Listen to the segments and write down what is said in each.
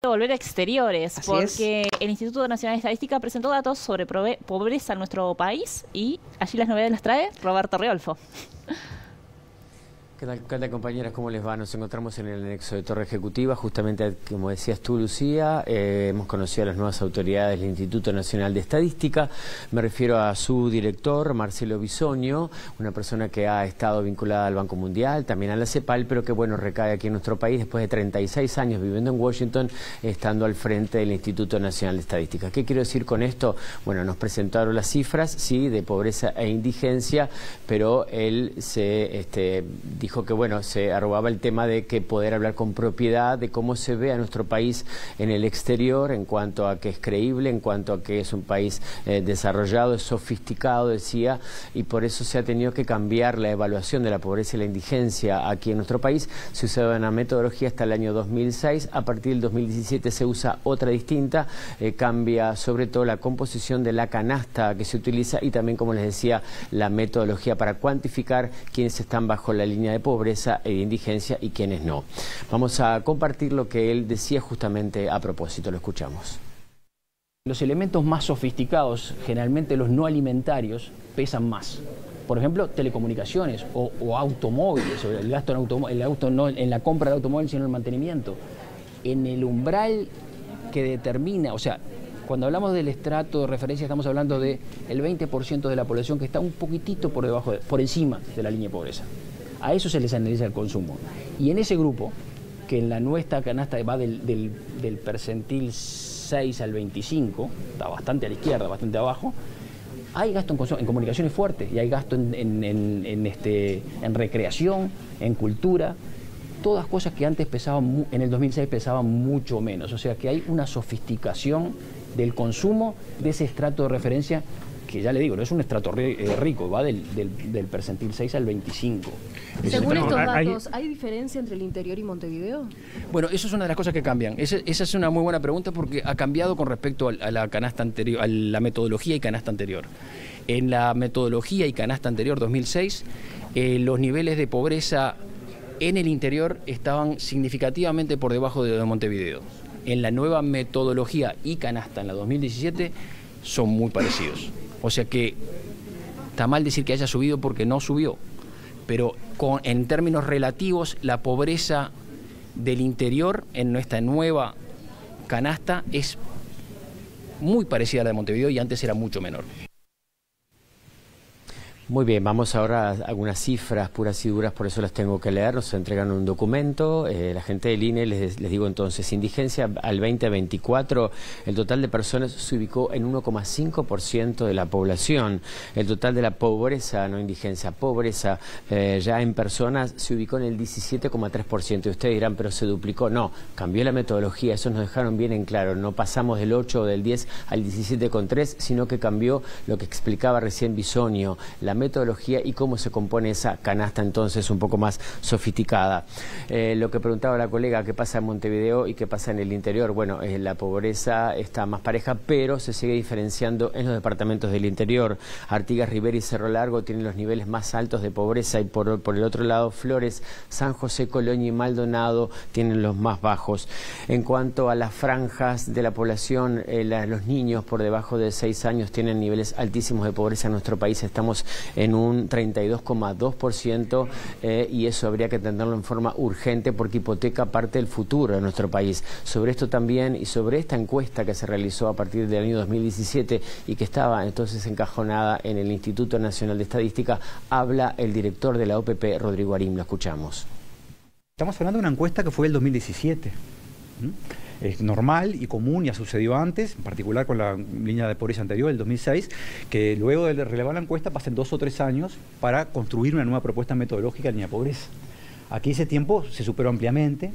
Volver a exteriores, Así porque el Instituto Nacional de Estadística presentó datos sobre pobreza en nuestro país y allí las novedades las trae Roberto Riolfo. ¿Qué tal, compañeras? ¿Cómo les va? Nos encontramos en el anexo de Torre Ejecutiva, justamente como decías tú, Lucía, hemos conocido a las nuevas autoridades del Instituto Nacional de Estadística. Me refiero a su director, Marcelo Bisogno, una persona que ha estado vinculada al Banco Mundial, también a la CEPAL, pero que bueno, recae aquí en nuestro país después de 36 años viviendo en Washington, estando al frente del Instituto Nacional de Estadística. ¿Qué quiero decir con esto? Bueno, nos presentaron las cifras, sí, de pobreza e indigencia, pero él dijo que bueno, se arrobaba el tema de que poder hablar con propiedad de cómo se ve a nuestro país en el exterior, en cuanto a que es creíble, en cuanto a que es un país desarrollado, es sofisticado, decía, y por eso se ha tenido que cambiar la evaluación de la pobreza y la indigencia aquí en nuestro país. Se usaba una metodología hasta el año 2006, a partir del 2017 se usa otra distinta, cambia sobre todo la composición de la canasta que se utiliza y también, como les decía, la metodología para cuantificar quiénes están bajo la línea de pobreza e indigencia y quienes no. Vamos a compartir lo que él decía justamente a propósito, lo escuchamos. Los elementos más sofisticados, generalmente los no alimentarios, pesan más. Por ejemplo, telecomunicaciones o automóviles, o el gasto no en la compra del automóvil, sino en el mantenimiento. En el umbral que determina, o sea, cuando hablamos del estrato de referencia estamos hablando del 20% de la población que está un poquitito por encima de la línea de pobreza. A eso se les analiza el consumo. Y en ese grupo, que en la nuestra canasta va del percentil 6 al 25, está bastante a la izquierda, bastante abajo, hay gasto en comunicaciones fuertes y hay gasto en recreación, en cultura, todas cosas que antes pesaban, en el 2006 pesaban mucho menos. O sea que hay una sofisticación del consumo de ese estrato de referencia que ya le digo, no es un estrato rico, va del percentil 6 al 25. Según estos datos, ¿hay diferencia entre el interior y Montevideo? Bueno, eso es una de las cosas que cambian. Esa es una muy buena pregunta porque ha cambiado con respecto a la canasta anterior, a la metodología y canasta anterior. En la metodología y canasta anterior, 2006, los niveles de pobreza en el interior estaban significativamente por debajo de Montevideo. En la nueva metodología y canasta, en la 2017, son muy parecidos. O sea que está mal decir que haya subido porque no subió, pero en términos relativos la pobreza del interior en nuestra nueva canasta es muy parecida a la de Montevideo y antes era mucho menor. Muy bien, vamos ahora a algunas cifras puras y duras, por eso las tengo que leer. Nos entregan un documento, la gente del INE, les digo entonces, indigencia al 2024, el total de personas se ubicó en 1,5% de la población. El total de la pobreza, no indigencia, pobreza, ya en personas se ubicó en el 17,3%. Y ustedes dirán, pero se duplicó. No, cambió la metodología, eso nos dejaron bien en claro. No pasamos del 8 o del 10 al 17,3, sino que cambió lo que explicaba recién Bisogno, la metodología y cómo se compone esa canasta entonces un poco más sofisticada. Lo que preguntaba la colega, ¿qué pasa en Montevideo y qué pasa en el interior? Bueno, la pobreza está más pareja, pero se sigue diferenciando en los departamentos del interior. Artigas, Rivera y Cerro Largo tienen los niveles más altos de pobreza y por el otro lado Flores, San José, Colonia y Maldonado tienen los más bajos. En cuanto a las franjas de la población, los niños por debajo de 6 años tienen niveles altísimos de pobreza en nuestro país. Estamos en un 32,2% y eso habría que atenderlo en forma urgente porque hipoteca parte del futuro de nuestro país. Sobre esto también y sobre esta encuesta que se realizó a partir del año 2017 y que estaba entonces encajonada en el Instituto Nacional de Estadística, habla el director de la OPP, Rodrigo Arim. Lo escuchamos. Estamos hablando de una encuesta que fue del 2017. Es normal y común, ya sucedió antes, en particular con la línea de pobreza anterior, del 2006, que luego de relevar la encuesta pasen 2 o 3 años para construir una nueva propuesta metodológica de línea de pobreza. Aquí ese tiempo se superó ampliamente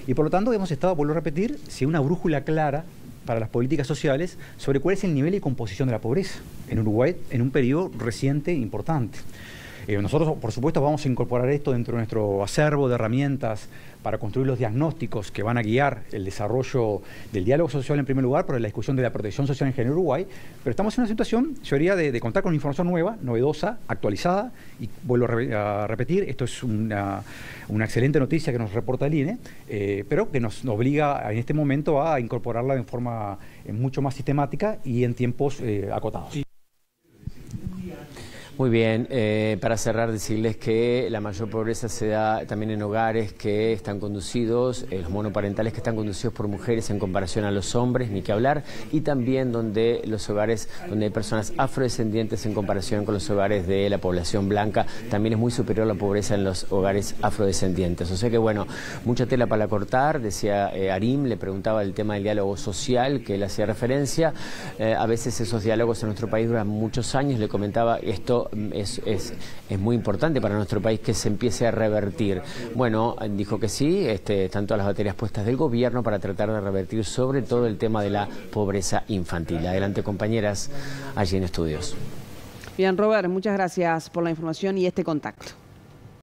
y por lo tanto hemos estado, vuelvo a repetir, sin una brújula clara para las políticas sociales sobre cuál es el nivel y composición de la pobreza en Uruguay en un periodo reciente importante. Nosotros, por supuesto, vamos a incorporar esto dentro de nuestro acervo de herramientas para construir los diagnósticos que van a guiar el desarrollo del diálogo social en primer lugar, pero la discusión de la protección social en general en Uruguay. Pero estamos en una situación, yo diría, de contar con información nueva, novedosa, actualizada, y vuelvo a repetir, esto es una excelente noticia que nos reporta el INE, pero que nos obliga en este momento a incorporarla de forma mucho más sistemática y en tiempos acotados. Muy bien, para cerrar decirles que la mayor pobreza se da también en hogares que están conducidos, los monoparentales que están conducidos por mujeres en comparación a los hombres, ni que hablar, y también donde los hogares donde hay personas afrodescendientes en comparación con los hogares de la población blanca, también es muy superior la pobreza en los hogares afrodescendientes. O sea que bueno, mucha tela para cortar, decía Arim, le preguntaba el tema del diálogo social, que él hacía referencia, a veces esos diálogos en nuestro país duran muchos años, le comentaba esto. Es muy importante para nuestro país que se empiece a revertir. Bueno, dijo que sí, están todas las baterías puestas del gobierno para tratar de revertir sobre todo el tema de la pobreza infantil. Adelante, compañeras, allí en estudios. Bien, Robert, muchas gracias por la información y este contacto.